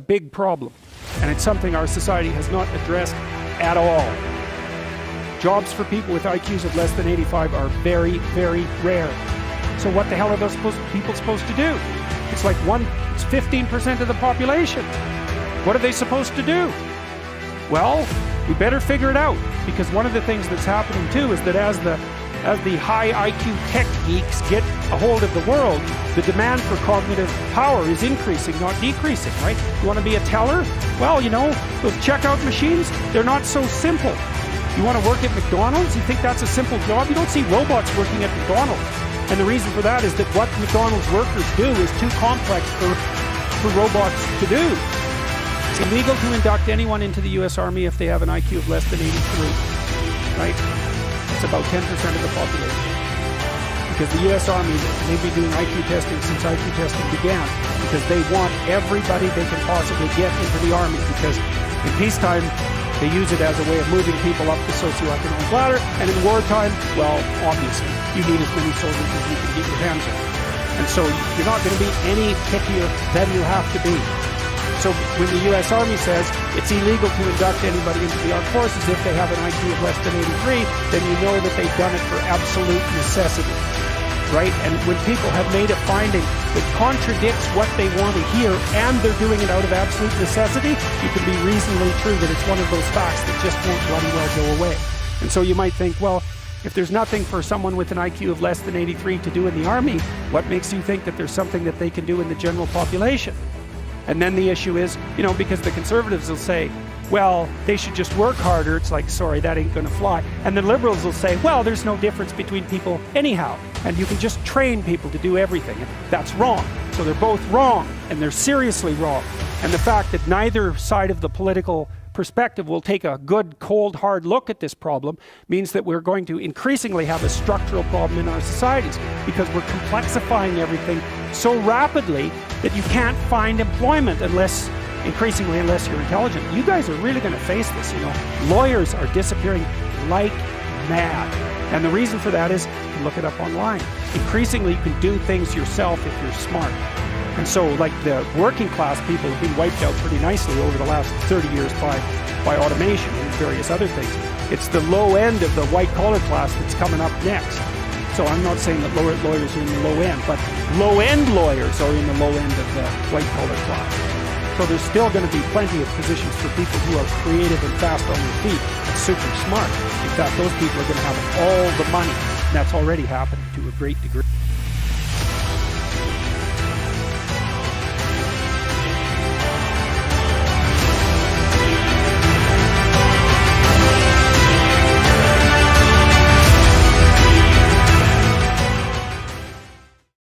big problem, and it's something our society has not addressed at all. Jobs for people with IQs of less than 85 are very, very rare. So what the hell are those people supposed to do? It's like it's 15% of the population. What are they supposed to do? Well, we better figure it out, because one of the things that's happening too is that as the high IQ tech geeks get a hold of the world, the demand for cognitive power is increasing, not decreasing, right? You want to be a teller? Well, you know, those checkout machines, they're not so simple. You want to work at McDonald's? You think that's a simple job? You don't see robots working at McDonald's. And the reason for that is that what McDonald's workers do is too complex for robots to do. It's illegal to induct anyone into the U.S. Army if they have an IQ of less than 83, right? It's about 10% of the population. Because the U.S. Army, they've been doing IQ testing since IQ testing began, because they want everybody they can possibly get into the Army, because in peacetime, they use it as a way of moving people up the socioeconomic ladder, and in wartime, well, obviously, you need as many soldiers as you can get your hands on. And so you're not going to be any pickier than you have to be. So when the U.S. Army says it's illegal to induct anybody into the armed forces if they have an IQ of less than 83, then you know that they've done it for absolute necessity, right? And when people have made a finding that contradicts what they want to hear, and they're doing it out of absolute necessity, you can be reasonably true that it's one of those facts that just won't bloody well go away. And so you might think, well, if there's nothing for someone with an IQ of less than 83 to do in the Army, what makes you think that there's something that they can do in the general population? And then the issue is, you know, because the conservatives will say, well, they should just work harder. It's like, sorry, that ain't going to fly. And the liberals will say, well, there's no difference between people anyhow, and you can just train people to do everything. And that's wrong. So they're both wrong, and they're seriously wrong. And the fact that neither side of the political perspective will take a good, cold, hard look at this problem means that we're going to increasingly have a structural problem in our societies, because we're complexifying everything so rapidly that you can't find employment increasingly unless you're intelligent. You guys are really going to face this, you know. Lawyers are disappearing like mad. And the reason for that is, you can look it up online. Increasingly, you can do things yourself if you're smart. And so, like, the working class people have been wiped out pretty nicely over the last 30 years by automation and various other things. It's the low end of the white-collar class that's coming up next. So I'm not saying that lawyers are in the low end, but low-end lawyers are in the low end of the white-collar class. So there's still going to be plenty of positions for people who are creative and fast on their feet and super smart. In fact, those people are going to have all the money. And that's already happening to a great degree.